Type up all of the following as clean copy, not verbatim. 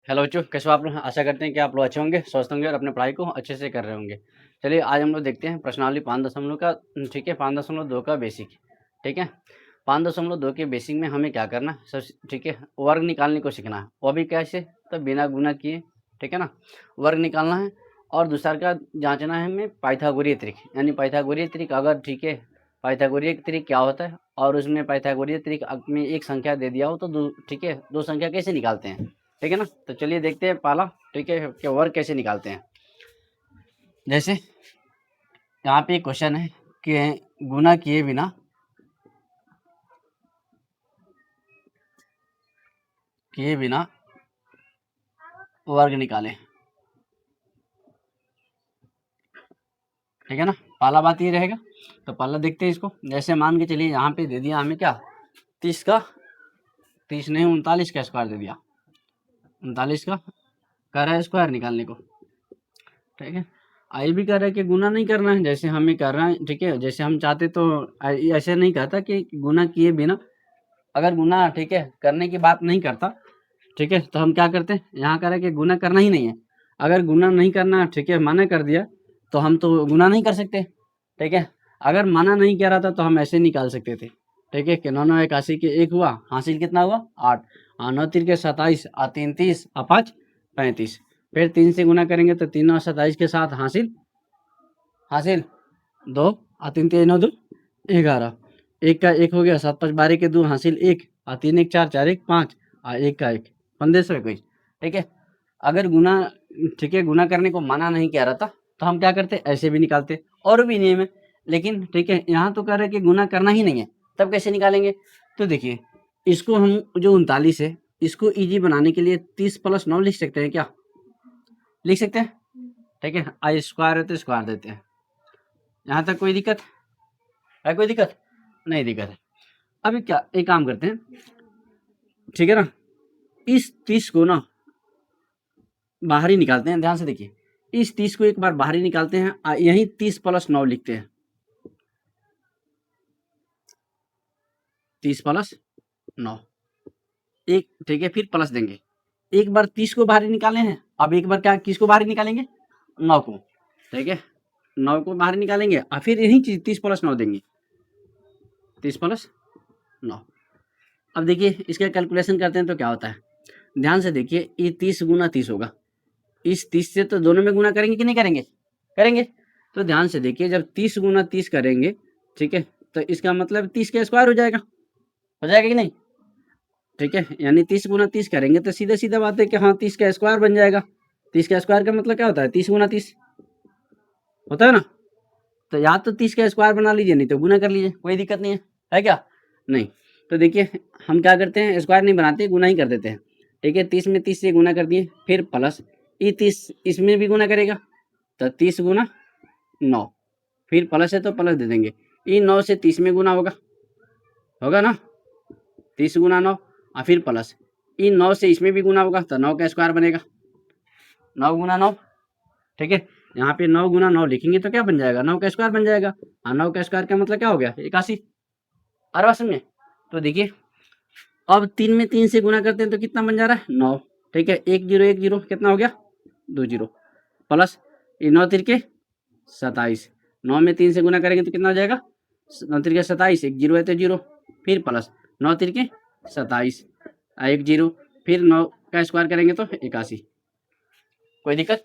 Hello बच्चों, कैसे हो आप लोग। आशा करते हैं कि आप लोग अच्छे होंगे, स्वस्थ होंगे और अपने पढ़ाई को अच्छे से कर रहे होंगे। चलिए आज हम लोग देखते हैं प्रश्नावली 5.2 का। ठीक है, 5.2 का बेसिक। ठीक है, 5.2 के बेसिक में हमें क्या करना है, सब ठीक है, वर्ग निकालने को सीखना है। वो भी कैसे, तो बिना गुना किए। ठीक है ना, वर्ग निकालना है। और दूसरा का जांचना है हमें पाइथागोरीय त्रिक, यानी पाइथागोरीय त्रिक अगर ठीक है, पाइथागोरीय त्रिक क्या होता है और उसमें पाइथागोरीय त्रिक में एक संख्या दे दिया हो तो ठीक है, दो संख्या कैसे निकालते हैं। ठीक है ना, तो चलिए देखते हैं पहला। ठीक है, कि वर्ग कैसे निकालते हैं। जैसे यहाँ पे एक क्वेश्चन है कि गुना किए बिना वर्ग निकालें। ठीक है ना, पहला बात ये रहेगा। तो पहला देखते हैं इसको। जैसे मान के चलिए यहाँ पे दे दिया हमें क्या, 30 नहीं 39 का स्क्वायर दे दिया। 39 का कह रहा है स्क्वायर निकालने को। ठीक है, ये भी कह रहा है कि गुना नहीं करना है, जैसे हमें कर रहा है। ठीक है, जैसे हम चाहते तो ऐसे नहीं कहता कि गुना किए बिना। अगर गुना ठीक है करने की बात नहीं करता, ठीक है, तो हम क्या करते हैं, यहाँ कह रहा है कि गुना करना ही नहीं है। अगर गुना नहीं करना ठीक है मना कर दिया तो हम तो गुना नहीं कर सकते। ठीक है, अगर मना नहीं कह रहा था तो हम ऐसे निकाल सकते थे। ठीक है, कि 9 81 के एक हुआ, हासिल कितना हुआ 8, 9 3 के 27, 3 30, 5 35। फिर 3 से गुना करेंगे तो 3 9 27 के साथ हासिल हासिल 2, 3 3 9 2 11। एक का एक हो गया, 7 5 12 के 2 हासिल 1, 3 1 4 4 1 5, एक का एक 1521। ठीक है, अगर गुना ठीक है गुना करने को मना नहीं कह रहा था तो हम क्या करते, ऐसे भी निकालते। और भी नियम है, लेकिन ठीक है यहाँ तो कह रहे कि गुना करना ही नहीं है, तब कैसे निकालेंगे। तो देखिए, इसको हम जो 39 है इसको इजी बनाने के लिए 30 + 9 लिख सकते हैं क्या, लिख सकते हैं। ठीक है, आई स्क्वायर है तो स्क्वायर देते हैं। यहाँ तक कोई दिक्कत है, कोई दिक्कत नहीं, दिक्कत है। अभी क्या एक काम करते हैं, ठीक है ना, इस 30 को ना बाहर ही निकालते हैं। ध्यान से देखिए, इस 30 को एक बार बाहर ही निकालते हैं, यही 30 + 9 लिखते हैं। 30 + 9 एक, ठीक है, फिर प्लस देंगे। एक बार 30 को बाहर ही निकाले हैं, अब एक बार क्या किसको बाहर निकालेंगे, 9 को। ठीक है, 9 को बाहर निकालेंगे और फिर यही चीज 30 + 9 देंगे, 30 + 9। अब देखिए इसका कैलकुलेशन करते हैं तो क्या होता है। ध्यान से देखिए, ये 30 × 30 होगा। इस 30 से तो दोनों में गुना करेंगे कि नहीं करेंगे, करेंगे। तो ध्यान से देखिए, जब 30 × 30 करेंगे, ठीक है, तो इसका मतलब 30 का स्क्वायर हो जाएगा कि नहीं। ठीक है, यानी 30 × 30 करेंगे तो सीधा सीधा बात है कि हाँ 30 का स्क्वायर बन जाएगा। 30 का स्क्वायर का मतलब क्या होता है, 30 × 30 होता है ना। तो या तो 30 का स्क्वायर बना लीजिए, नहीं तो गुना कर लीजिए, कोई दिक्कत नहीं है क्या, नहीं। तो देखिए हम क्या करते हैं, स्क्वायर नहीं बनाते, गुना ही कर देते हैं। ठीक है, 30 में 30 से गुना कर दिए, फिर प्लस ये 30 इसमें भी गुना करेगा तो 30 × 9, फिर प्लस है तो प्लस दे देंगे। ये 9 से 30 में गुना होगा, होगा ना, 30 × 9 और फिर प्लस इन 9 से इसमें भी गुना होगा तो 9 का स्क्वायर बनेगा, 9 × 9। ठीक है, यहाँ पे 9 × 9 लिखेंगे तो क्या बन जाएगा, 9 का स्क्वायर बन जाएगा। हाँ, 9 का स्क्वायर का मतलब क्या हो गया, 81। अरे बात समझे। तो देखिए, अब 3 में 3 से गुना करते हैं तो कितना बन जा रहा है, 9। ठीक है, 1 0 1 0 कितना हो गया, 2 0, प्लस ये 9 3 27, 9 में 3 से गुना करेंगे तो कितना हो जाएगा, 9 3 27, 1 0 है तो 0, फिर प्लस 9 3 27, 1 0, फिर 9 का स्क्वायर करेंगे तो 81। कोई दिक्कत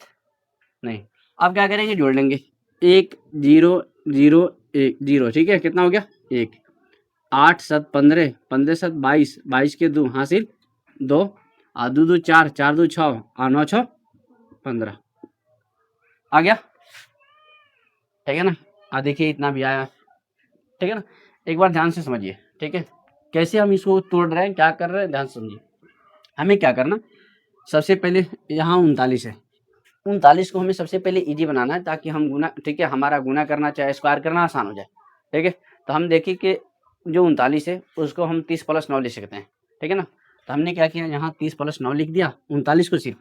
नहीं। अब क्या करेंगे, जोड़ लेंगे, 1 0 0 1 0। ठीक है, कितना हो गया, 1, 8 7 15, 15 7 22, 22 के 2 हासिल 2, 2 2 4, 4 2 6, 9 6 15 आ गया। ठीक है ना, देखिए इतना भी आया। ठीक है ना, एक बार ध्यान से समझिए। ठीक है, कैसे हम इसको तोड़ रहे हैं, क्या कर रहे हैं, ध्यान से समझिए। हमें क्या करना, सबसे पहले यहाँ 39 है, 39 को हमें सबसे पहले इजी बनाना है ताकि हम गुना, ठीक है, हमारा गुना करना चाहे स्क्वायर करना आसान हो जाए। ठीक है, तो हम देखिए कि जो 39 है उसको हम 30 + 9 लिख सकते हैं। ठीक है ना, तो हमने क्या किया, यहाँ 30 + 9 लिख दिया, 39 को सिर्फ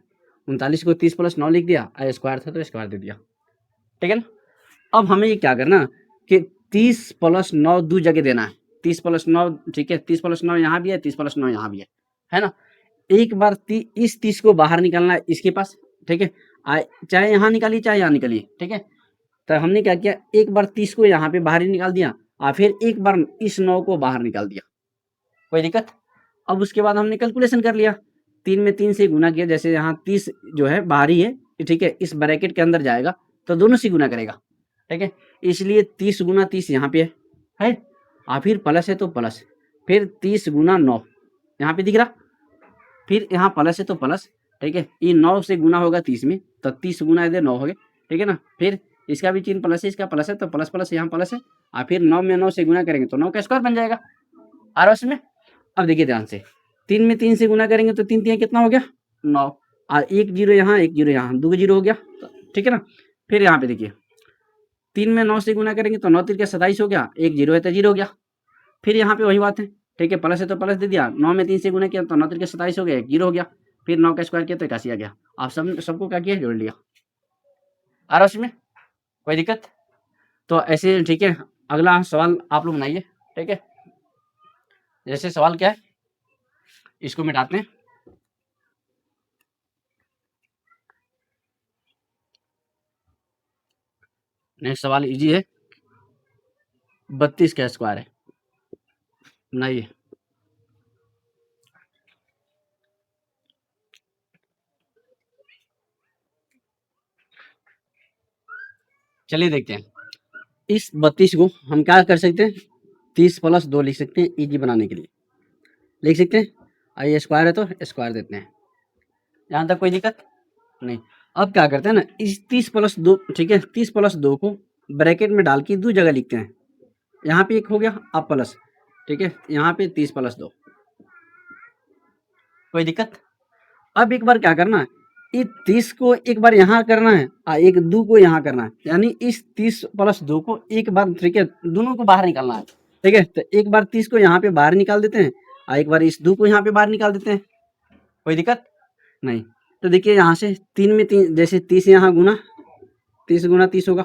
39 को 30 + 9 लिख दिया, स्क्वायर था तो स्क्वायर दे दिया। ठीक है ना, अब हमें ये क्या करना कि 30 + 9 दो जगह देना है, 30 + 9। ठीक है, 30 + 9 यहाँ भी है, 30 + 9 यहाँ भी है ना। एक बार इस 30 को बाहर निकालना है इसके पास, ठीक है, चाहे यहाँ निकालिए चाहे यहाँ निकालिए, ठीक है। तो हमने क्या किया, एक बार 30 को यहाँ पे बाहर ही निकाल दिया और फिर एक बार इस 9 को बाहर निकाल दिया, कोई दिक्कत। अब उसके बाद हमने कैलकुलेशन कर लिया, 3 में 3 से गुना किया, जैसे यहाँ 30 जो है बाहरी है, ठीक है, इस ब्रैकेट के अंदर जाएगा तो दोनों से गुना करेगा, ठीक है, इसलिए 30 गुना 30 यहाँ पे है और फिर प्लस है तो प्लस, फिर 30 गुना 9 यहाँ पे दिख रहा, फिर यहाँ प्लस है तो प्लस, ठीक है, ये 9 से गुना होगा 30 में तो 30 गुना इधर 9 हो गए, ठीक है ना। फिर इसका भी चिन्ह प्लस है, इसका प्लस है तो प्लस प्लस यहाँ प्लस है और फिर 9 में 9 से गुना करेंगे तो 9 का स्क्वायर बन जाएगा आर में। अब देखिए ध्यान से, 3 में 3 से गुना करेंगे तो 3 3 कितना हो गया 9 और 1 0 यहाँ 1 0 यहाँ 2 0 हो गया, ठीक है ना। फिर यहाँ पे देखिए 3 में 9 से गुना करेंगे तो 9 3 27 हो गया, 1 0 है तो 0 हो गया। फिर यहाँ पे वही बात है, ठीक है, प्लस है तो प्लस दे दिया, 9 में 3 से गुना किया तो 9 3 27 हो गया, 1 0 हो गया, फिर 9 का स्क्वायर किया तो 81 आ गया। आप सबको क्या किया, जोड़ लिया आ रहा में, कोई दिक्कत। तो ऐसे, ठीक है, अगला सवाल आप लोग बनाइए, ठीक है। जैसे सवाल क्या है, इसको मिटाते हैं। नेक्स्ट सवाल इजी है, 32 का स्क्वायर है, बनाइए। चलिए देखते हैं, इस 32 को हम क्या कर सकते हैं, 30 प्लस 2 लिख सकते हैं, इजी बनाने के लिए लिख सकते हैं। आइए स्क्वायर है तो स्क्वायर देते हैं, यहाँ तक कोई दिक्कत नहीं। अब क्या करते हैं ना, इस 30 प्लस 2, ठीक है, 30 प्लस 2 को ब्रैकेट में डाल के दो जगह लिखते हैं, यहाँ पे एक हो गया अब प्लस, ठीक है, यहाँ पे 30 प्लस 2, कोई दिक्कत। अब एक बार क्या करना है, इस 30 को एक बार यहाँ करना है और एक 2 को यहाँ करना है, यानी इस 30 प्लस 2 को एक बार, ठीक है, दोनों को बाहर निकालना है, ठीक है। तो एक बार 30 को यहाँ पे बाहर निकाल देते हैं और एक बार इस 2 को यहाँ पे बाहर निकाल देते हैं, कोई दिक्कत नहीं। तो देखिए यहाँ से 3 में 3, जैसे 30 यहाँ गुना 30 होगा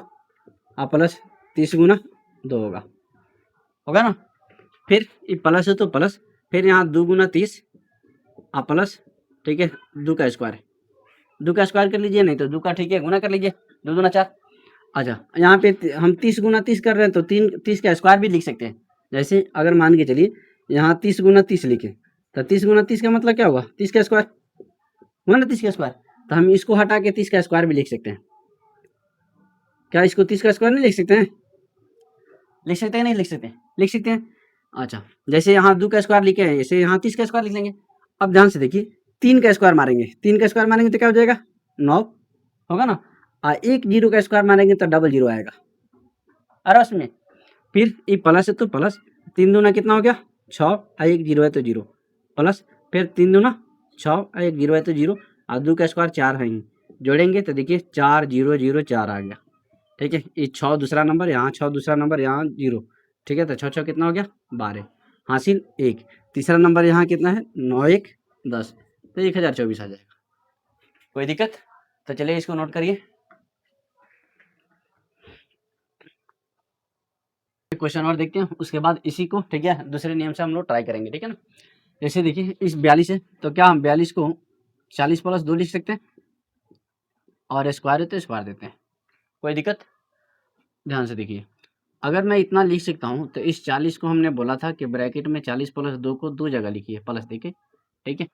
और प्लस 30 गुना 2 होगा ना। फिर ये प्लस है तो प्लस, फिर यहाँ 2 गुना 30 और प्लस, ठीक है, 2 का स्क्वायर, 2 का स्क्वायर कर लीजिए, नहीं तो 2 का, ठीक है, गुना कर लीजिए, 2 दूना 4। अच्छा, यहाँ पे हम 30 गुना 30 कर रहे हैं तो 30 का स्क्वायर भी लिख सकते हैं। जैसे अगर मान के चलिए यहाँ 30 गुना 30 लिखे तो 30 गुना 30 का मतलब क्या होगा, 30 का स्क्वायर हुआ ना, 30 का स्क्वायर। तो हम इसको हटा के 30 का स्क्वायर भी लिख सकते हैं। क्या इसको 30 का स्क्वायर नहीं लिख सकते हैं, लिख सकते हैं, नहीं लिख सकते, लिख सकते हैं। अच्छा, जैसे यहाँ 2 का स्क्वायर लिखे हैं, ऐसे यहाँ 30 का स्क्वायर लिख लेंगे। अब ध्यान से देखिए, 3 का स्क्वायर मारेंगे, 3 का स्क्वायर मारेंगे तो क्या हो जाएगा 9 होगा ना, और 1 0 का स्क्वायर मारेंगे तो 0 आएगा अरे उसमें। फिर ये प्लस है तो प्लस, 3 दूना कितना हो गया 6 और 1 0 है तो 0 प्लस, फिर 3 दूना 6 और 1 0 है तो 0 और 2 का स्क्वायर 4 है, जोड़ेंगे तो देखिए 4 0 0 4 आ गया, ठीक है। ये 6 दूसरा नंबर, यहाँ 6 दूसरा नंबर, यहाँ 0, ठीक है। तो 6 6 कितना हो गया 12 हासिल 1, तीसरा नंबर यहाँ कितना है 9 1 10, तो 1024 आ जाएगा, कोई दिक्कत। तो चलिए इसको नोट करिए। क्वेश्चन और देखते हैं, उसके बाद इसी को, ठीक है, दूसरे नियम से हम लोग ट्राई करेंगे, ठीक है ना। जैसे देखिए इस 42 है तो क्या हम 42 को 40 प्लस 2 लिख सकते हैं और स्क्वायर है तो स्क्वायर देते हैं, कोई दिक्कत। ध्यान से देखिए, अगर मैं इतना लिख सकता हूँ तो इस 40 को हमने बोला था कि ब्रैकेट में 40 प्लस 2 को दो जगह लिखिए, प्लस देखिए, ठीक है।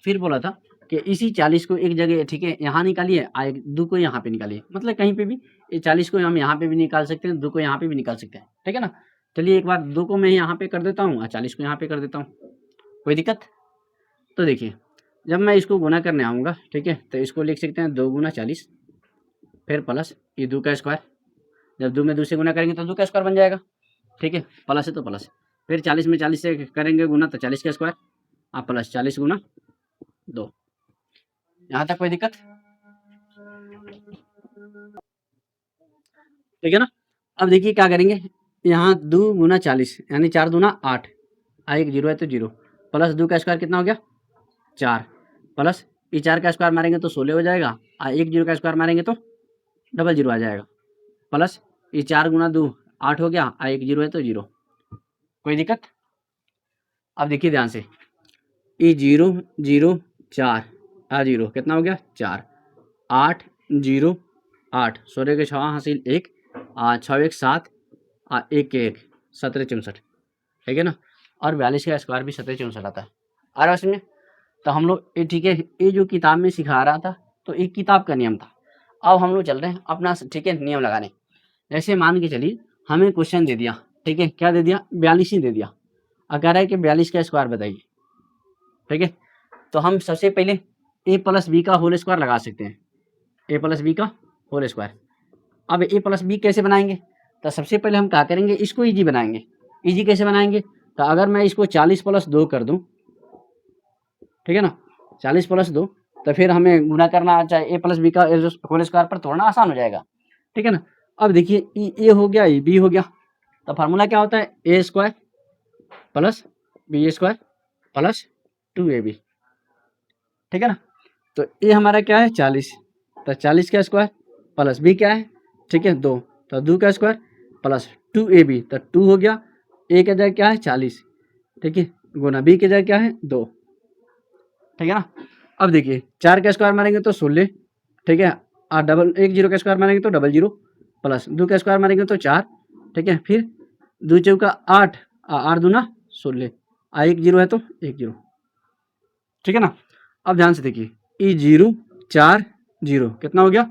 फिर बोला था कि इसी 40 को एक जगह, ठीक है, यहाँ निकालिए और 2 को यहाँ पे निकालिए, मतलब कहीं पे भी ये 40 को हम यहाँ पे भी निकाल सकते हैं, 2 को यहाँ पे भी निकाल सकते हैं, ठीक है ना। चलिए एक बार 2 को मैं यहाँ पे कर देता हूँ और 40 को यहाँ पे कर देता हूँ, कोई दिक्कत। तो देखिए जब मैं इसको गुना करने आऊँगा, ठीक है, तो इसको लिख सकते हैं 2 गुना 40, फिर प्लस ये 2 का स्क्वायर, जब 2 में 2 से गुना करेंगे तो 2 का स्क्वायर बन जाएगा, ठीक है, प्लस है तो प्लस, फिर 40 में 40 से करेंगे गुना तो 40 का स्क्वायर और प्लस 40 गुना 2, यहाँ तक कोई दिक्कत, ठीक है ना। अब देखिए क्या करेंगे, यहाँ 2 गुना 40 यानी 4 दूना 8, 1 0 है तो 0, प्लस 2 का स्क्वायर कितना हो गया 4, प्लस ये 4 का स्क्वायर मारेंगे तो 16 हो जाएगा और 1 0 का स्क्वायर मारेंगे तो 00 आ जाएगा, प्लस ये 4 गुना 2 8 हो गया और 1 0 है तो 0, कोई दिक्कत। अब देखिए ध्यान से, ई 0 0 4 0 कितना हो गया 4, 8 0 8, 16 के 6 हासिल 1, 6 1 7, 1 के 1 17 64, ठीक है ना। और 42 का स्क्वायर भी 17 64 आता है। आ रहा है उसमें। तो हम लोग ये ठीक है, ये जो किताब में सिखा रहा था तो एक किताब का नियम था। अब हम लोग चल रहे हैं अपना ठीक है नियम लगाने। जैसे मान के चलिए हमें क्वेश्चन दे दिया, ठीक है, क्या दे दिया 42 ही दे दिया, और कह रहा है कि 42 का स्क्वायर बताइए, ठीक है। तो हम सबसे पहले ए प्लस बी का होल स्क्वायर लगा सकते हैं, ए प्लस बी का होल स्क्वायर। अब ए प्लस बी कैसे बनाएंगे, तो सबसे पहले हम क्या करेंगे, इसको इजी बनाएंगे। इजी कैसे बनाएंगे, तो अगर मैं इसको 40 प्लस 2 कर दूं, ठीक है ना, 40 प्लस 2, तो फिर हमें गुना करना चाहे ए प्लस बी का होल स्क्वायर पर तोड़ना आसान हो जाएगा, ठीक है ना। अब देखिए ए हो गया, ए बी हो गया, तो फार्मूला क्या होता है, A square plus B square plus 2ab, ठीक है ना। तो ए हमारा क्या है 40, तो 40 का स्क्वायर प्लस बी क्या है, ठीक है 2, तो 2 का स्क्वायर प्लस 2ab, तो 2 हो गया, ए की जगह क्या है 40, ठीक है, गुना बी की जगह क्या है 2, ठीक है ना। अब देखिए 4 का स्क्वायर मारेंगे तो 16, ठीक है, और डबल 1 0 का स्क्वायर मारेंगे तो 00 प्लस 2 का स्क्वायर मारेंगे तो 4, ठीक है, फिर 2 चौका 8, 8 दूना 16, 1 0 है तो 1 0, ठीक है ना। अब ध्यान से देखिए ई 0 4 0 कितना हो गया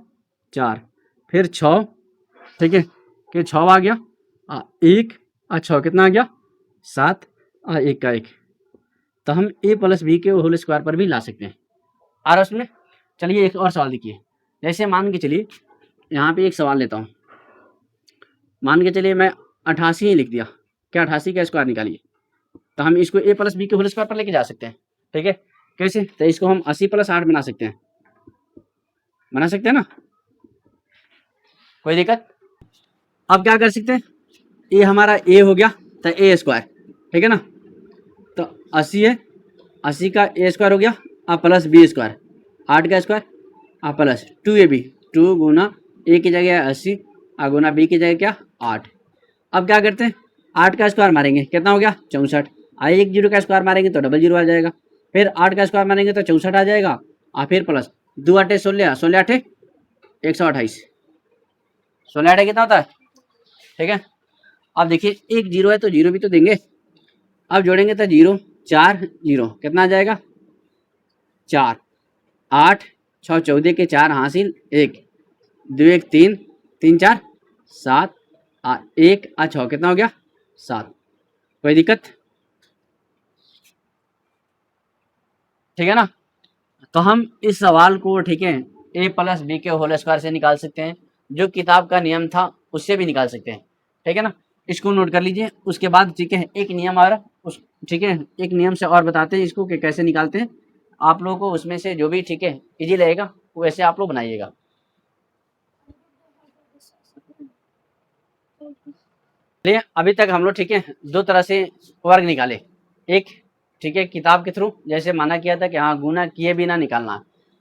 4, फिर 6, ठीक है, कि 6 आ गया, 1 और 6 कितना आ गया 7, 1 का 1, तो हम ए प्लस बी के होल स्क्वायर पर भी ला सकते हैं। और उसमें चलिए एक और सवाल देखिए। जैसे मान के चलिए यहाँ पे एक सवाल लेता हूँ, मान के चलिए मैं 88 ही लिख दिया, क्या 88 का स्क्वायर निकालिए, तो हम इसको ए प्लस बी के होल स्क्वायर पर लेके जा सकते हैं, ठीक है। कैसे, तो इसको हम 80 प्लस 8 बना सकते हैं, बना सकते हैं ना, कोई दिक्कत। अब क्या कर सकते हैं, ए हमारा ए हो गया तो ए स्क्वायर, ठीक है ना, तो 80 है, 80 का ए स्क्वायर हो गया, प्लस बी स्क्वायर 8 का स्क्वायर प्लस 2ab, 2 गुना ए की जगह 80 गुना बी की जगह क्या 8। अब क्या करते हैं 8 का स्क्वायर मारेंगे कितना हो गया 64, 1 0 का स्क्वायर मारेंगे तो 00 आ जाएगा, फिर 8 का स्क्वायर मारेंगे तो 64 आ जाएगा, और फिर प्लस 2 8 16, 16 8 128, 16 8 कितना होता है, ठीक है। अब देखिए 1 0 है तो 0 भी तो देंगे, अब जोड़ेंगे तो 0 4 0 कितना आ जाएगा 4, 8 6 14 के 4 हासिल 1, 2 1 3 3 4 7, 1 और 6 कितना हो गया 7, कोई दिक्कत, ठीक है ना। तो हम इस सवाल को ठीक है ए प्लस बी के होल स्क्वायर से निकाल सकते हैं, जो किताब का नियम था उससे भी निकाल सकते हैं, ठीक है ना। इसको नोट कर लीजिए। उसके बाद ठीक है एक नियम और उस ठीक है एक नियम से और बताते हैं इसको कि कैसे निकालते हैं। आप लोगों को उसमें से जो भी ठीक है इजी रहेगा वैसे आप लोग बनाइएगा। चलिए अभी तक हम लोग ठीक है दो तरह से वर्ग निकाले, एक ठीक है किताब के थ्रू जैसे माना किया था कि हाँ गुना किए बिना निकालना,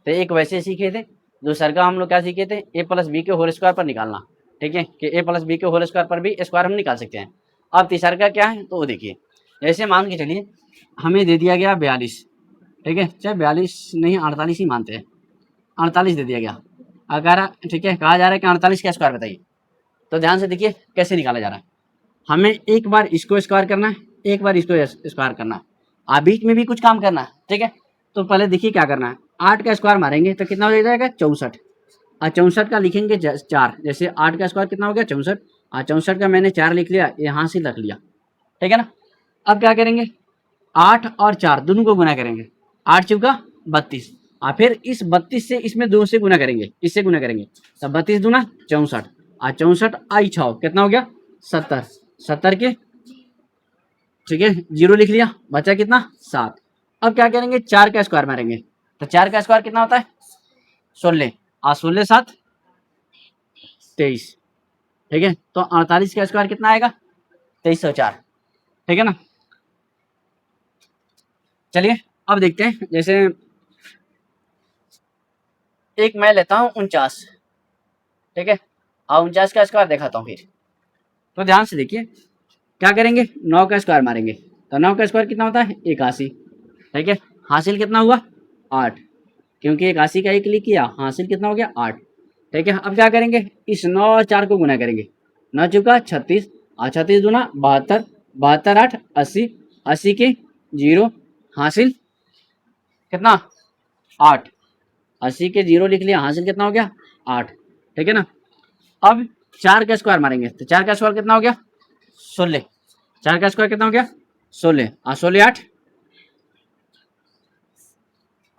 तो एक वैसे सीखे थे। दूसरा का हम लोग क्या सीखे थे ए प्लस बी के होल स्क्वायर पर निकालना, ठीक है कि ए प्लस बी के होल स्क्वायर पर भी स्क्वायर हम निकाल सकते हैं। अब तीसरा का क्या है तो वो देखिए, जैसे मान के चलिए हमें दे दिया गया 42, ठीक है चाहे 42 नहीं 48 ही मानते हैं, 48 दे दिया गया, अगर ठीक है कहा जा रहा है कि 48 का स्क्वायर बताइए। तो ध्यान से देखिए कैसे निकाला जा रहा है, हमें एक बार इसको स्क्वायर करना है, एक बार इसको स्क्वायर करना है, बीच में भी कुछ काम करना है, ठीक है। तो पहले देखिए क्या करना है, 8 का स्क्वायर मारेंगे तो कितना हो जाएगा 64, और 64 का लिखेंगे 4, जैसे 8 का स्क्वायर कितना हो गया 64, और 64 का मैंने 4 लिख लिया, यहाँ से रख लिया, ठीक है ना। अब क्या करेंगे 8 और 4 दोनों को गुना करेंगे, 8 चौका 32, और फिर इस 32 से इसमें 2 से गुना करेंगे, इससे गुना करेंगे, तो 32 दूना 64, और 64 आई 6 कितना हो गया 70, 70 के ठीक है 0 लिख लिया, बचा कितना 7। अब क्या करेंगे 4 का स्क्वायर मारेंगे, तो 4 का स्क्वायर कितना होता है 16, और 16 7 23, ठीक है। तो 48 का स्क्वायर कितना आएगा 2304, ठीक है ना। चलिए अब देखते हैं, जैसे एक मैं लेता हूँ 49, ठीक है, और 49 का स्क्वायर दिखाता हूँ फिर। तो ध्यान से देखिए क्या करेंगे 9 का स्क्वायर मारेंगे, तो 9 का स्क्वायर कितना होता है 81। ठीक है, हासिल कितना हुआ 8, क्योंकि 81 का 1 लिख किया, हासिल कितना हो गया 8। ठीक है, अब क्या करेंगे, इस 9 और 4 को गुना करेंगे। 9 चौका 36 और 36 दूना 72, 72 8 80, 80 के 0, हासिल कितना 8, 80 के 0 लिख लिया, हासिल कितना हो गया 8। ठीक है ना, अब 4 का स्क्वायर मारेंगे तो 4 का स्क्वायर कितना हो गया 16, 4 का स्क्वायर कितना हो गया 16 और 16 8,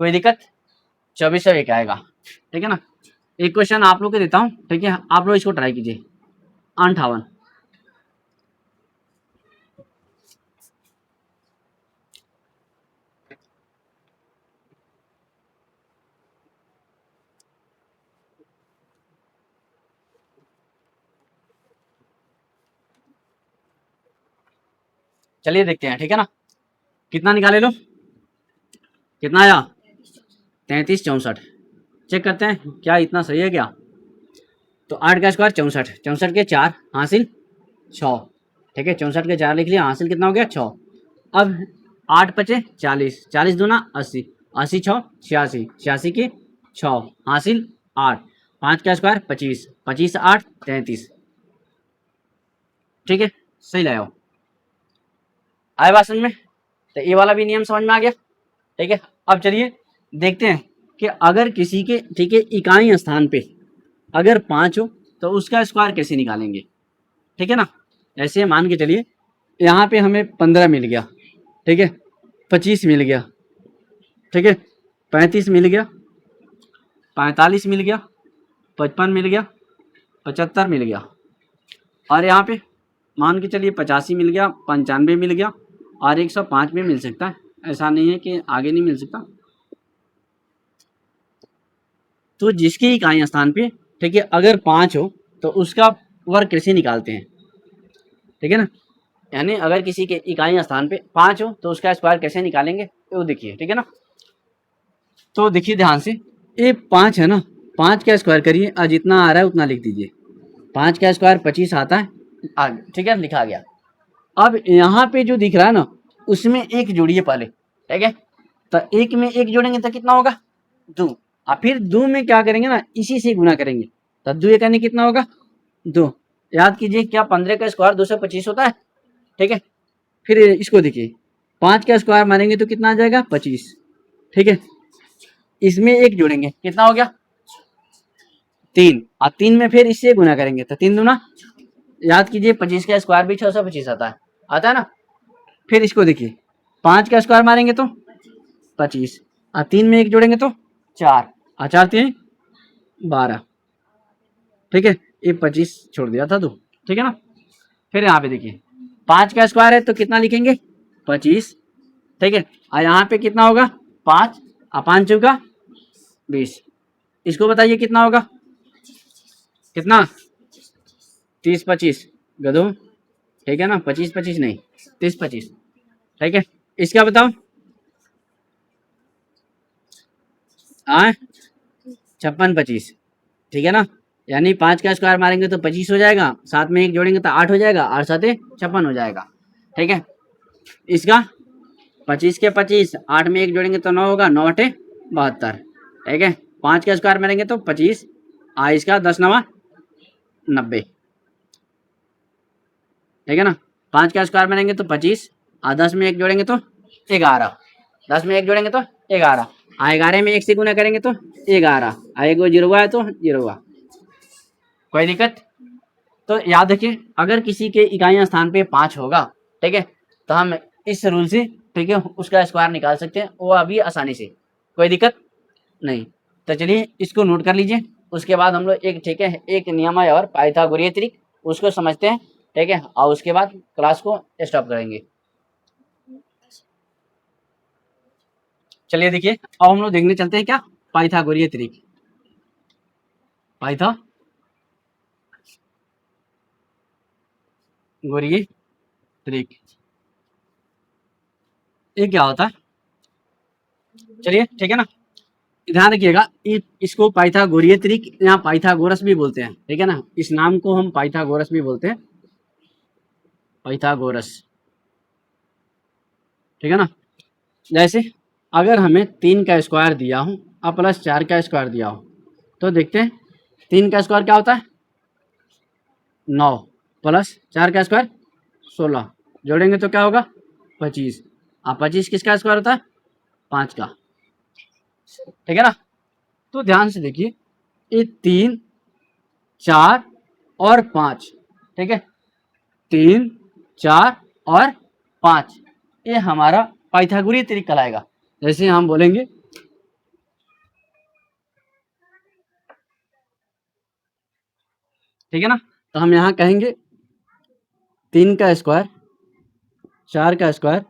कोई दिक्कत, 24 एक आएगा। ठीक है ना, एक क्वेश्चन आप लोग को देता हूँ। ठीक है, आप लोग इसको ट्राई कीजिए, 58। चलिए देखते हैं। ठीक है ना, कितना निकाले लो, कितना आया 33 64। चेक करते हैं क्या इतना सही है क्या। तो 8 का स्क्वायर 64, 64 के 4 हासिल 6। ठीक है, 64 के 4 लिख लिया, हासिल कितना हो गया 6। अब 8 पचे 40, 40 दूना 80, 80 6 86, 86 के 6 हासिल 8। 5 का स्क्वायर 25, 25 8 33। ठीक है, सही लाया, आए बात समझ में। तो ये वाला भी नियम समझ में आ गया। ठीक है, अब चलिए देखते हैं कि अगर किसी के, ठीक है, इकाई स्थान पे अगर 5 हो तो उसका स्क्वायर कैसे निकालेंगे। ठीक है ना, ऐसे मान के चलिए यहाँ पे हमें 15 मिल गया, ठीक है, 25 मिल गया, ठीक है, 35 मिल गया, 45 मिल गया, 55 मिल गया, 75 मिल गया, और यहाँ पे मान के चलिए 85 मिल गया, 95 मिल गया, और 105 में मिल सकता है, ऐसा नहीं है कि आगे नहीं मिल सकता। तो जिसकी इकाई स्थान पे, ठीक है, अगर 5 हो तो उसका वर्ग कैसे निकालते हैं। ठीक है ना, यानी अगर किसी के इकाई स्थान पे 5 हो तो उसका स्क्वायर कैसे निकालेंगे, वो देखिए। ठीक है ना, तो देखिए ध्यान से, ये 5 है ना, 5 का स्क्वायर करिए और जितना आ रहा है उतना लिख दीजिए। 5 का स्क्वायर 25 आता है आगे। ठीक है, लिखा गया। अब यहाँ पे जो दिख रहा है ना, उसमें एक जोड़िए पहले। ठीक है, तो एक में एक जोड़ेंगे तो कितना होगा 2, और फिर 2 में क्या करेंगे ना, इसी से गुना करेंगे, तो 2 एक यानी कितना होगा 2। याद कीजिए क्या 15 का स्क्वायर 225 होता है। ठीक है, फिर इसको देखिए, 5 का स्क्वायर मारेंगे तो कितना आ जाएगा 25। ठीक है, इसमें एक जोड़ेंगे, कितना हो गया 3, और 3 में फिर इससे गुना करेंगे तो 3 दूना, याद कीजिए 25 का स्क्वायर भी 625 आता है ना। फिर इसको देखिए, 5 का स्क्वायर मारेंगे तो 25, और 3 में एक जोड़ेंगे तो 4, और 4 3 12। ठीक है, ये 25 छोड़ दिया था 2। ठीक है ना, फिर यहाँ पे देखिए 5 का स्क्वायर है तो कितना लिखेंगे 25। ठीक है, और यहाँ पे कितना होगा 5, और 5 चौका 20। इसको बताइए कितना होगा, कितना 30 25 गधो। ठीक है ना, 25 25 नहीं 30 25। ठीक है, इसका बताओ, हाँ 56 25। ठीक है ना, यानी 5 का स्क्वायर मारेंगे तो 25 हो जाएगा, साथ में एक जोड़ेंगे तो 8 हो जाएगा, और साथ 56 हो जाएगा। ठीक है, इसका 25 के 25, 8 में एक जोड़ेंगे तो 9 होगा, 9 8 72। ठीक है, 5 का स्क्वायर मारेंगे तो 25, और इसका 10 9 90। ठीक है ना, 5 का स्क्वायर मारेंगे तो 25, और 10 में एक जोड़ेंगे तो 11, 10 में एक जोड़ेंगे तो 11, और 11 में एक से गुना करेंगे तो 11, और एक जीरो है तो जीरो। कोई दिक्कत। तो याद रखिए, अगर किसी के इकाई स्थान पे 5 होगा, ठीक है, तो हम इस रूल से, ठीक है, उसका स्क्वायर निकाल सकते हैं, वो अभी आसानी से, कोई दिक्कत नहीं। तो चलिए इसको नोट कर लीजिए, उसके बाद हम लोग एक, ठीक है, एक नियम है और पाइथागोरीय त्रिक, उसको समझते हैं। ठीक है, और उसके बाद क्लास को स्टॉप करेंगे। चलिए देखिए, अब हम लोग देखने चलते हैं क्या पाइथागोरीय त्रिक। पाइथागोरीय त्रिक ये क्या होता है, चलिए ठीक है ना, ध्यान रखिएगा, इसको पाइथागोरीय त्रिक या पाइथागोरस भी बोलते हैं। ठीक है ना, इस नाम को हम पाइथागोरस भी बोलते हैं, पाइथागोरस। ठीक है ना। जैसे अगर हमें 3 का स्क्वायर दिया हो और प्लस 4 का स्क्वायर दिया हो, तो देखते हैं 3 का स्क्वायर क्या होता है 9 प्लस 4 का स्क्वायर 16, जोड़ेंगे तो क्या होगा 25। अब 25 किसका स्क्वायर होता है 5 का, ठीक है ना। तो ध्यान से देखिए ये 3 4 और 5, ठीक है, 3 4 और 5, ये हमारा पाइथागोरस तरीका कहलाएगा। जैसे हम बोलेंगे ठीक है ना, तो हम यहाँ कहेंगे 3 का स्क्वायर 4 का स्क्वायर,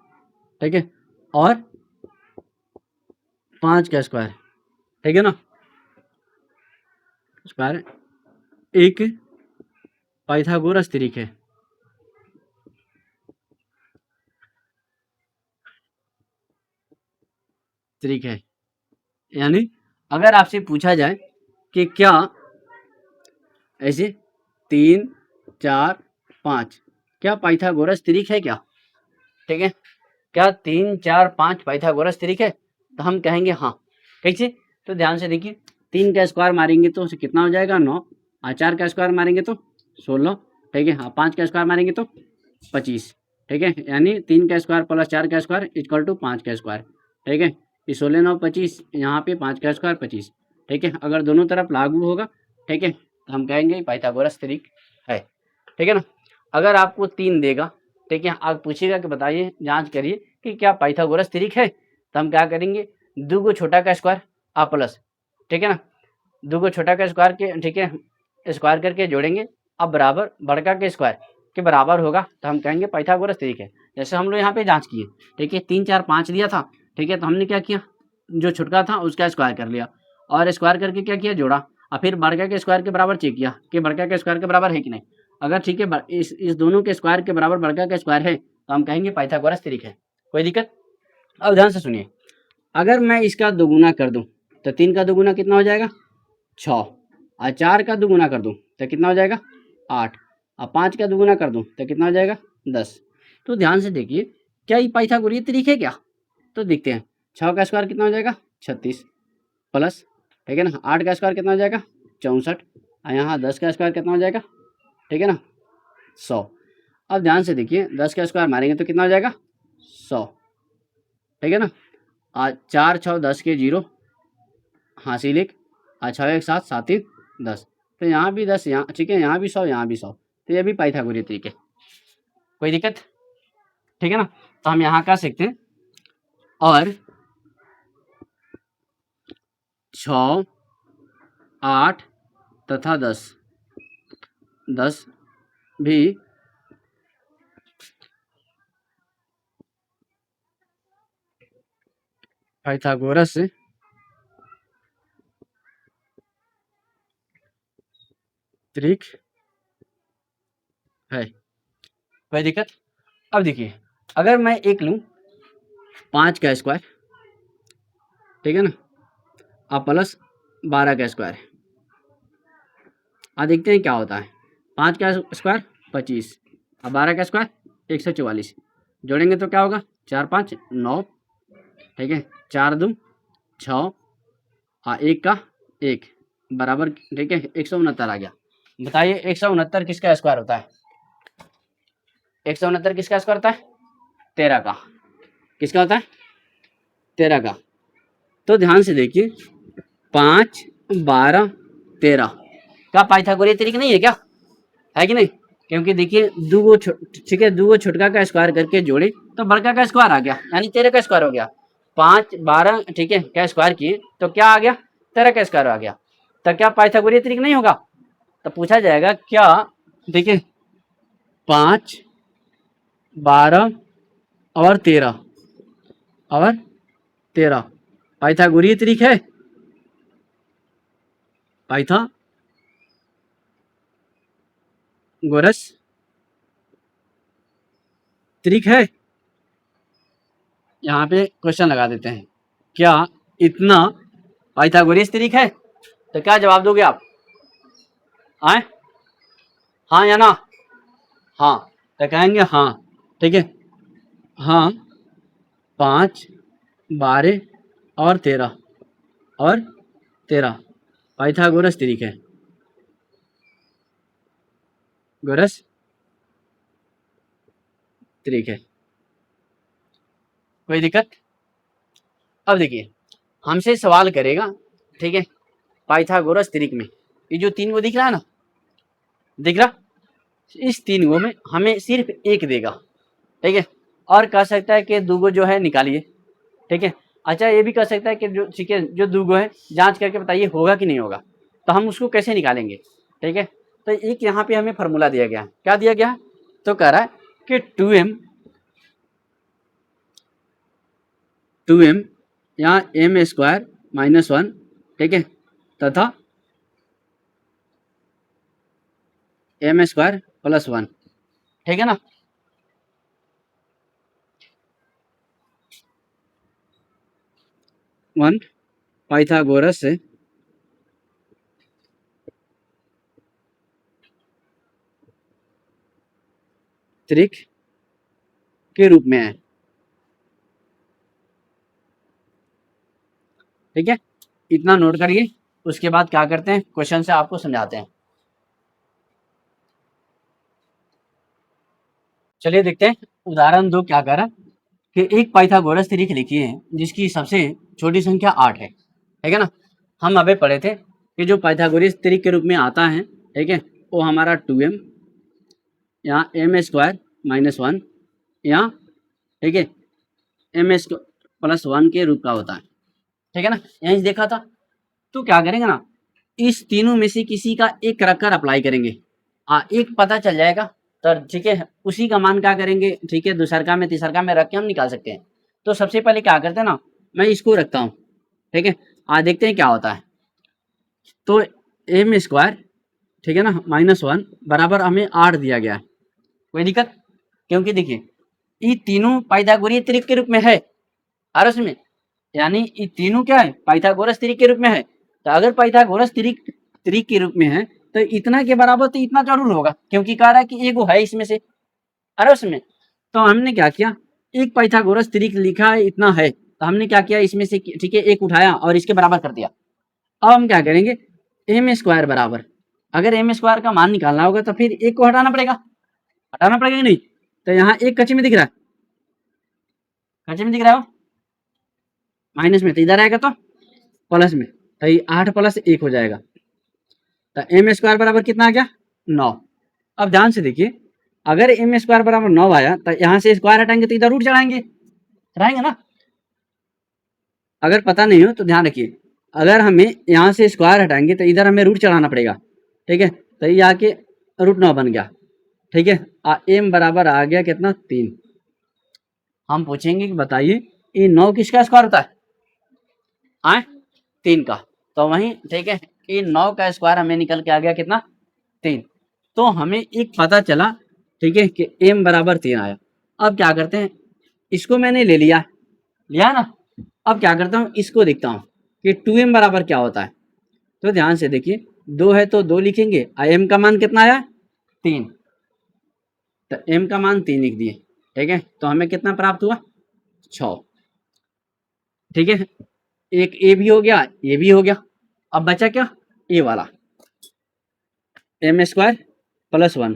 ठीक है, और 5 का स्क्वायर, ठीक है ना, स्क्वायर एक पाइथागोरस तरीक है। तरीक है यानी अगर आपसे पूछा जाए कि क्या ऐसे 3 4 5 क्या पाइथागोरस तरीक है क्या, ठीक है, क्या 3 4 5 पाइथागोरस तरीक है, तो हम कहेंगे हाँ। कैसे, तो ध्यान से देखिए 3 का स्क्वायर मारेंगे तो उसे कितना हो जाएगा 9, और 4 का स्क्वायर मारेंगे तो 16, ठीक है, हाँ 5 का स्क्वायर मारेंगे तो 25, ठीक है, यानी 3 का स्क्वायर प्लस 4 का स्क्वायर इक्वल टू 5 का स्क्वायर, ठीक है, ये 16 9 25, यहाँ पे 5 का स्क्वायर 25, ठीक है, अगर दोनों तरफ लागू होगा, ठीक है, तो हम कहेंगे पाइथागोरस तरीक है, ठीक है ना। अगर आपको 3 देगा, ठीक है, आप पूछेगा कि बताइए जांच करिए कि क्या पाइथागोरस तरीक है, तो हम क्या करेंगे 2 को छोटा का स्क्वायर आ प्लस, ठीक है ना, 2 को छोटा का स्क्वायर के, ठीक है, स्क्वायर करके जोड़ेंगे, अब बराबर बड़का के स्क्वायर के बराबर होगा, तो हम कहेंगे पाइथागोरस तरीक है। जैसे हम लोग यहाँ पे जांच किए, ठीक है, 3 4 5 दिया था, ठीक है, तो हमने क्या किया जो छुटका था उसका स्क्वायर कर लिया और स्क्वायर करके क्या किया जोड़ा, और फिर बड़का के स्क्वायर के बराबर चेक किया कि बड़का के स्क्वायर के बराबर है कि नहीं, अगर ठीक है इस दोनों के स्क्वायर के बराबर बड़का का स्क्वायर है तो हम कहेंगे पाइथागोरस तरीक है। कोई दिक्कत। अब ध्यान से सुनिए, अगर मैं इसका दोगुना कर दूं तो 3 का दोगुना कितना हो जाएगा 6, और 4 का दोगुना कर दूं तो कितना हो जाएगा 8, और 5 का दोगुना कर दूं तो कितना हो जाएगा 10। तो ध्यान से देखिए क्या ये पाइथागोरस तरीक है क्या, तो देखते हैं 6 का स्क्वायर कितना हो जाएगा 36 प्लस, ठीक है ना, 8 का स्क्वायर कितना हो जाएगा 64, और यहाँ 10 का स्क्वायर कितना हो जाएगा, ठीक है ना 100। अब ध्यान से देखिए 10 का स्क्वायर मारेंगे तो कितना हो जाएगा 100, ठीक है ना, आज 4 6 10 के 0 हासिल 1, और 6 1 7 7 3 10, तो यहाँ भी 10, यहाँ ठीक है, यहाँ भी 100 यहाँ भी 100, तो ये भी पाइथागोरस तरीके। कोई दिक्कत, ठीक है ना, तो हम यहाँ कर सकते हैं और 6 8 तथा 10 भी पाइथागोरस तरीक है। कोई दिक्कत। अब देखिए अगर मैं एक लूँ 5 का स्क्वायर, ठीक है ना, अब प्लस 12 का स्क्वायर, अब देखते हैं क्या होता है 5 का स्क्वायर 25, अब 12 का स्क्वायर 144, जोड़ेंगे तो क्या होगा 4 5 9, ठीक है, 4 2 6, हाँ 1 का 1 बराबर, ठीक है, 169 आ गया। बताइए 169 किसका स्क्वायर होता है, 169 किसका स्क्वायर होता है 13 का, किसका होता है 13 का। तो ध्यान से देखिए 5 12 13 का पाइथागोरस तरीका नहीं है क्या, है कि नहीं, क्योंकि देखिए दो गो ठीक है, दो गो छोटका का स्क्वायर करके जोड़े तो बड़का का स्क्वायर आ गया, यानी 13 का स्क्वायर हो गया। 5 12 ठीक है का स्क्वायर किए तो क्या आ गया 13 का स्क्वायर आ गया, तो क्या पाइथागोरस तरीका नहीं होगा, तो पूछा जाएगा क्या, देखिए 5 12 और 13 पाइथागोरस तरीका है, पाइथागोरस तरीक है। यहाँ पे क्वेश्चन लगा देते हैं क्या इतना पाइथागोरस तरीक है, तो क्या जवाब दोगे आप, आए हाँ या ना, हाँ तो कहेंगे हाँ, ठीक है, हाँ 5, 12 और 13 पाइथागोरस त्रिक है। गोरस त्रिक है, कोई दिक्कत? अब देखिए हमसे सवाल करेगा, ठीक है, पाइथागोरस त्रिक में ये जो 3 को दिख रहा है ना, दिख रहा, इस 3 को में हमें सिर्फ एक देगा, ठीक है, और कह सकता है कि 2 जो है निकालिए, ठीक है। अच्छा ये भी कह सकता है कि जो, ठीक है, जो 2 है जांच करके बताइए होगा कि नहीं होगा, तो हम उसको कैसे निकालेंगे, ठीक है। तो एक यहाँ पे हमें फार्मूला दिया गया है, क्या दिया गया है, तो कह रहा है कि 2m यहाँ m² -1, ठीक है, तथा m² +1, ठीक है ना। वन पाइथागोरस से त्रिक के रूप में है, ठीक है। इतना नोट करिए, उसके बाद क्या करते हैं, क्वेश्चन से आपको समझाते हैं। चलिए देखते हैं उदाहरण 2 क्या कर रहा है कि एक पाइथागोरस त्रिक लिखी है जिसकी सबसे छोटी संख्या 8 है, ठीक है ना। हम अभी पढ़े थे कि जो पाइथागोरस त्रिक के रूप में आता है, ठीक है, वो हमारा 2m यहाँ m² -1 यहाँ, ठीक है, m² +1 के रूप का होता है, ठीक है ना, यहीं देखा था। तो क्या करेंगे ना, इस तीनों में से किसी का एक रखकर अप्लाई करेंगे, एक पता चल जाएगा, तो ठीक है उसी का मान क्या करेंगे, ठीक है, दूसरका में तीसरका में रख के हम निकाल सकते हैं। तो सबसे पहले क्या करते हैं ना, मैं इसको रखता हूँ, ठीक है, देखते हैं क्या होता है। तो m², ठीक है ना, -1 बराबर हमें 8 दिया गया है, कोई दिक्कत? क्योंकि देखिए ये तीनों पाइथागोरस त्रिक के रूप में है, और उसमें यानी ये तीनों क्या है, पाइथागोरस त्रिक के रूप में है। तो अगर पाइथागोरस त्रिक के रूप में है तो इतना के बराबर तो इतना जरूर होगा, क्योंकि कह रहा है कि एगो है इसमें से, अरे उसमें। तो हमने क्या किया, एक पाइथागोरस त्रिक लिखा है इतना है, तो हमने क्या किया इसमें से, ठीक है, एक उठाया और इसके बराबर कर दिया। अब हम क्या करेंगे, m² बराबर, अगर m² का मान निकालना होगा तो फिर एक को हटाना पड़ेगा कि नहीं। तो यहाँ एक कच्चे में दिख रहा है, कच्चे में दिख रहा है, माइनस में, तो इधर आएगा तो प्लस में, तो ये 8 + 1 हो जाएगा। तो m² बराबर कितना आ गया, 9। अब ध्यान से देखिए, अगर m² बराबर 9 आया तो यहाँ से स्क्वायर हटाएंगे तो इधर रूट चढ़ाएंगे ना। अगर पता नहीं हो तो ध्यान रखिए, अगर हमें यहाँ से स्क्वायर हटाएंगे तो इधर हमें रूट चढ़ाना पड़ेगा, ठीक है। तो ये आके √9 बन गया, ठीक है। m बराबर आ गया कितना, 3। हम पूछेंगे कि बताइए ये 9 किसका स्क्वायर होता है, 3 का। तो वहीं, ठीक है, ये 9 का स्क्वायर हमें निकल के आ गया कितना, 3। तो हमें एक पता चला, ठीक है, कि m बराबर 3 आया। अब क्या करते हैं, इसको मैंने ले लिया ना। अब क्या करता हूँ, इसको देखता हूँ कि 2m बराबर क्या होता है। तो ध्यान से देखिए, 2 है तो 2 लिखेंगे, m का मान कितना आया, 3। तो m का मान 3 लिख दिए, ठीक है। तो हमें कितना प्राप्त हुआ, 6, ठीक है। एक ए भी हो गया, ये भी हो गया। अब बचा क्या, ए वाला, m² +1,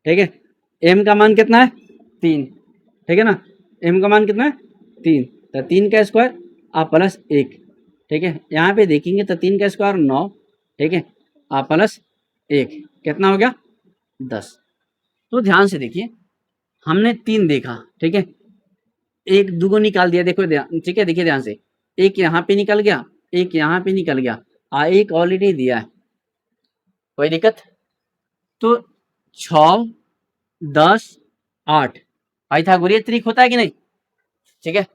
ठीक है। m का मान कितना है, 3, ठीक है ना। m का मान कितना है, 3। तो 3 का स्क्वायर +1, ठीक है। यहाँ पे देखेंगे तो 3 का स्क्वायर 9, ठीक है, +1 कितना हो गया, 10। तो ध्यान से देखिए, हमने 3 देखा, ठीक है, एक 2 को निकाल दिया, देखो ठीक है, देखिए ध्यान से, एक यहाँ पे निकल गया, एक यहाँ पे निकल गया, एक ऑलरेडी दिया है, कोई दिक्कत? तो 6, 10, 8 पाइथागोरस त्रिक होता है कि नहीं, ठीक है।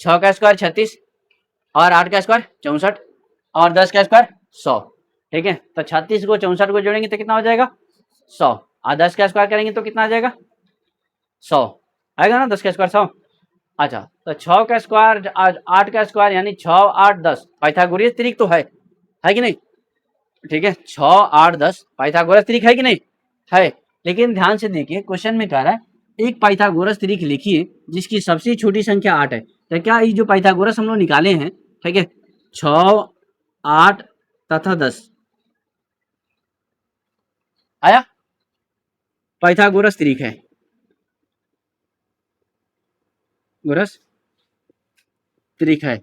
6 का स्क्वायर 36 और 8 का स्क्वायर 64 और 10 का स्क्वायर 100, ठीक है। तो 36 को 64 को जोड़ेंगे तो कितना हो जाएगा, 100, और 10 का स्क्वायर करेंगे तो कितना आ जाएगा, 100 आएगा ना, 10 का स्क्वायर 100। अच्छा, तो 6 का स्क्वायर 8 का स्क्वायर यानी 6, 8, 10 पाइथागोरस त्रिक तो है कि नहीं, ठीक है। 6, 8, 10 पाइथागोरस त्रिक है कि नहीं, है। लेकिन ध्यान से देखिए, क्वेश्चन में कह रहा है एक पाइथागोरस त्रिक लिखिए जिसकी सबसे छोटी संख्या 8 है। तो क्या ये जो पाइथागोरस हम लोग निकाले हैं, ठीक है, 6, 8 तथा 10 आया, पाइथागोरस त्रिक है, गोरस त्रिक है।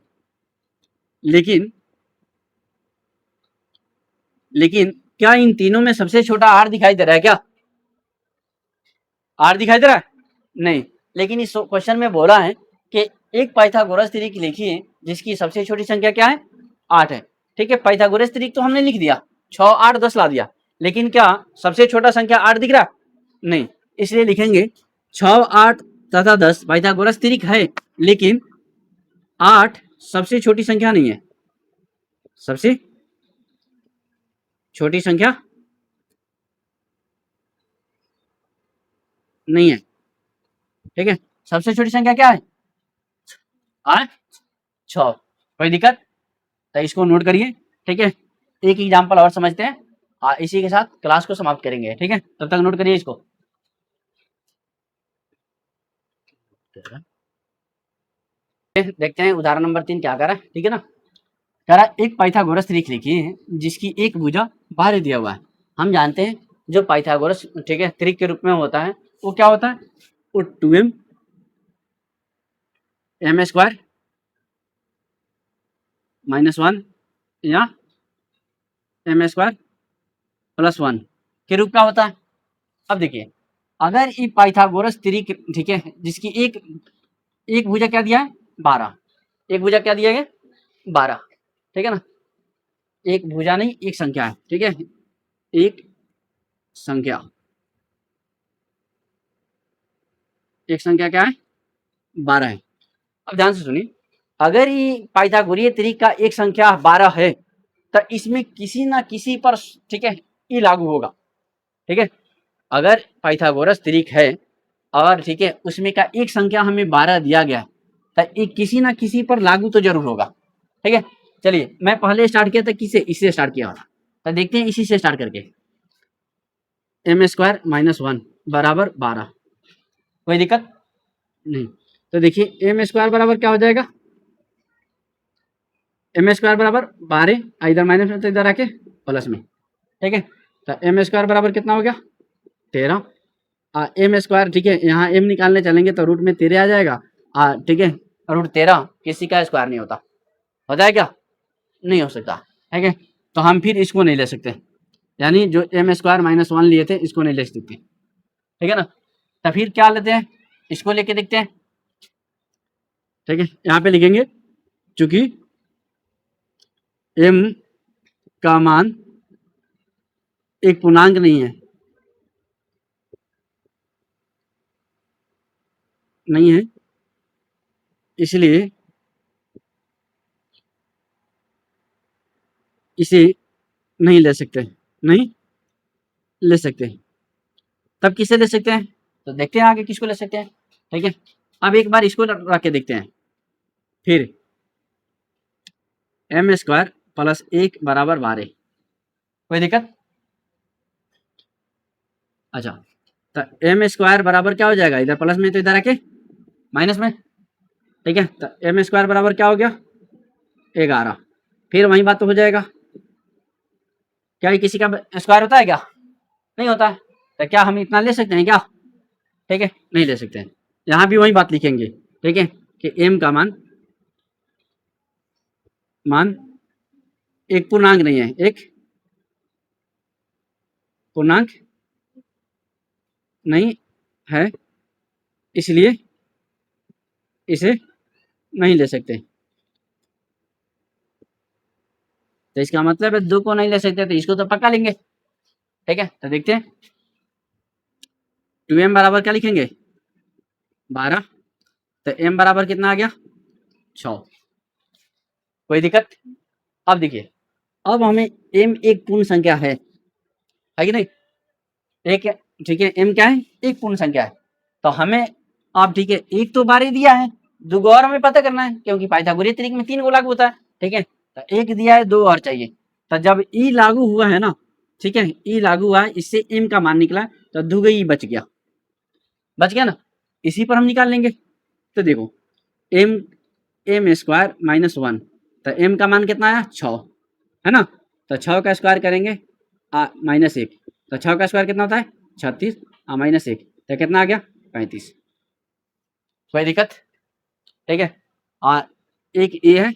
लेकिन लेकिन क्या इन तीनों में सबसे छोटा आर दिखाई दे रहा है क्या? आर दिखाई दे रहा है? नहीं। लेकिन इस क्वेश्चन में बोला है कि एक पाइथागोरस त्रिक लिखिए जिसकी सबसे छोटी संख्या क्या है? 8 है। ठीक है, पाइथागोरस त्रिक तो हमने लिख दिया, 6, 8, 10 ला दिया, लेकिन क्या सबसे छोटा संख्या 8 दिख रहा है? नहीं। इसलिए लिखेंगे 6, 8 तथा 10 पाइथागोरस त्रिक है, लेकिन 8 सबसे छोटी संख्या नहीं है, सबसे छोटी संख्या नहीं है। ठीक है, सबसे छोटी संख्या क्या है? 8, 6। कोई दिक्कत? तो इसको नोट करिए। ठीक है, एक एग्जाम्पल और समझते हैं और इसी के साथ क्लास को समाप्त करेंगे। ठीक है, तब तक नोट करिए इसको। देखते हैं उदाहरण नंबर 3 क्या कर रहा है। ठीक है ना, कह रहा एक पाइथागोरस त्रिक लिखिए है जिसकी एक भुजा बाहर दिया हुआ है। हम जानते हैं जो पाइथागोरस, ठीक है, त्रिक के रूप में होता है वो क्या होता है? वो 2m m² -1 या m² +1 के रूप का होता है। अब देखिए, अगर ये पाइथागोरस त्रिक, ठीक है, जिसकी एक भुजा क्या दिया है? 12। एक भुजा क्या दिया है? 12। ठीक है ना, एक भुजा नहीं, एक संख्या है। ठीक है, एक संख्या, एक संख्या क्या है? 12 है। अब ध्यान से सुनिए, अगर ये पाइथागोरीय त्रिक का एक संख्या 12 है तो इसमें किसी ना किसी पर, ठीक है, ई लागू होगा। ठीक है, अगर पाइथागोरस त्रिक है और, ठीक है, उसमें का एक संख्या हमें 12 दिया गया है तो ये किसी ना किसी पर लागू तो जरूर होगा। ठीक है, चलिए मैं पहले स्टार्ट किया था किससे? इससे स्टार्ट किया वाला, तो देखते हैं इसी से स्टार्ट करके। m² -1 बराबर 12। कोई दिक्कत नहीं। तो देखिए m² बराबर क्या हो जाएगा? m² बराबर 12, इधर माइनस में तो इधर आके प्लस में। ठीक है, तो m² बराबर कितना हो गया? 13। m², ठीक है, यहाँ m निकालने चलेंगे तो रूट में 13 आ जाएगा। ठीक है, रूट 13 किसी का स्क्वायर नहीं होता है क्या? नहीं हो सकता। ठीक है, तो हम फिर इसको नहीं ले सकते, यानी जो m² -1 लिए थे इसको नहीं ले सकते। ठीक है ना, तो फिर क्या लेते हैं? इसको लेके देखते हैं। ठीक है, यहाँ पे लिखेंगे चूंकि m का मान एक पूर्णांक नहीं है, इसलिए इसे नहीं ले सकते। तब किसे ले सकते हैं? तो देखते हैं आगे किसको ले सकते हैं। ठीक है, अब एक बार इसको रख के देखते हैं। फिर m² +1 बराबर 12। कोई दिक्कत? अच्छा, तो m² बराबर क्या हो जाएगा? इधर प्लस में तो इधर आके माइनस में। ठीक है, तो m² बराबर क्या हो गया? 11। फिर वही बात तो हो जाएगा, क्या ये किसी का स्क्वायर होता है क्या? नहीं होता है। तो क्या हम इतना ले सकते हैं क्या? ठीक है, नहीं ले सकते हैं। यहाँ भी वही बात लिखेंगे। ठीक है, कि m का मान एक पूर्णांक नहीं है, एक पूर्णांक नहीं है, इसलिए इसे नहीं ले सकते। तो इसका मतलब है 2 को नहीं ले सकते, तो इसको तो पक्का लेंगे। ठीक है, तो देखते हैं 2m बराबर क्या लिखेंगे? 12। तो m बराबर कितना आ गया? 6। कोई दिक्कत? अब देखिए, अब हमें m एक पूर्ण संख्या है कि नहीं? एक, ठीक है, m क्या है? एक पूर्ण संख्या है। तो हमें, अब ठीक है, एक तो 12 दिया है, 2 और हमें पता करना है क्योंकि पाइथागोरस त्रिक में 3 को लागू होता है। ठीक है, तो एक दिया है, 2 और चाहिए। तो जब ई लागू हुआ है ना, ठीक है, ई लागू हुआ है, इससे m का मान निकला, तो 2 ई बच गया ना, इसी पर हम निकाल लेंगे। तो देखो m एम स्क्वायर माइनस 1, तो एम का मान कितना आया 6 है ना, तो 6 का स्क्वायर करेंगे माइनस 1, तो 6 का स्क्वायर कितना होता है 36 माइनस 1, तो कितना आ गया 35। कोई दिक्कत? ठीक है, और एक ए है,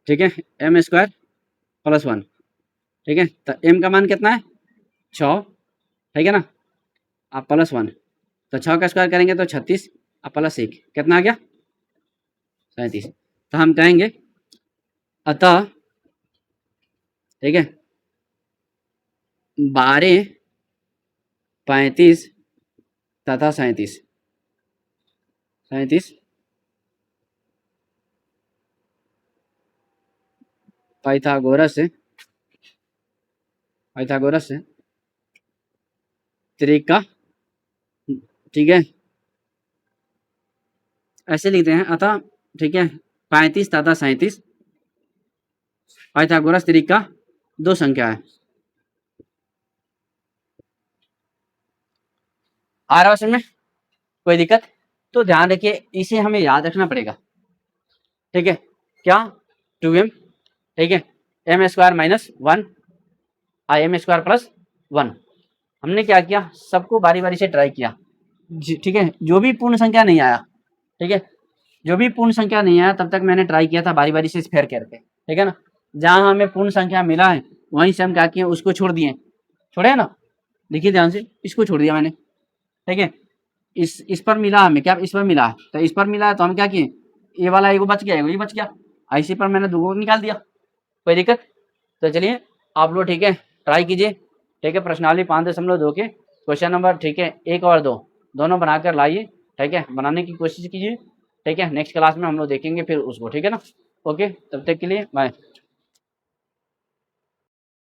ठीक है, एम स्क्वायर प्लस 1, ठीक है, तो एम का मान कितना है 6, ठीक है ना, आप प्लस 1, तो 6 का स्क्वायर करेंगे तो 36 प्लस 1 कितना आ गया 37। तो हम कहेंगे अतः, ठीक है, 12, 35 तथा 37 पाइथागोरस से त्रिका, ठीक है, ऐसे लिखते हैं अतः, ठीक है, 35 तथा 37 पाइथागोरस त्रिका दो संख्या है। आ रहा है में कोई दिक्कत? तो ध्यान रखिए, इसे हमें याद रखना पड़ेगा, ठीक है, क्या 2m, ठीक है, M square minus 1 M square plus 1। हमने क्या किया, सबको बारी बारी से ट्राई किया, ठीक है, जो भी पूर्ण संख्या नहीं आया, ठीक है, जो भी पूर्ण संख्या नहीं आया तब तक मैंने ट्राई किया था बारी बारी से फेर करके, ठीक है ना, जहां हमें पूर्ण संख्या मिला है वहीं से हम क्या किए, उसको छोड़ दिए, छोड़े ना, देखिए ध्यान से, इसको छोड़ दिया मैंने, ठीक है, इस पर मिला हमें क्या, इस पर मिला है, तो इस पर मिला है तो हम क्या किए, ये वाला एगो बच गया, ये बच गया, इसी पर मैंने दो निकाल दिया, कोई दिक्कत? तो चलिए आप लोग, ठीक है, ट्राई कीजिए, ठीक है, प्रश्नावली 5.2 के क्वेश्चन नंबर, ठीक है, 1 और 2 दोनों बनाकर लाइए, ठीक है, बनाने की कोशिश कीजिए, ठीक है, नेक्स्ट क्लास में हम लोग देखेंगे फिर उसको, ठीक है ना, ओके, तब तक के लिए बाय।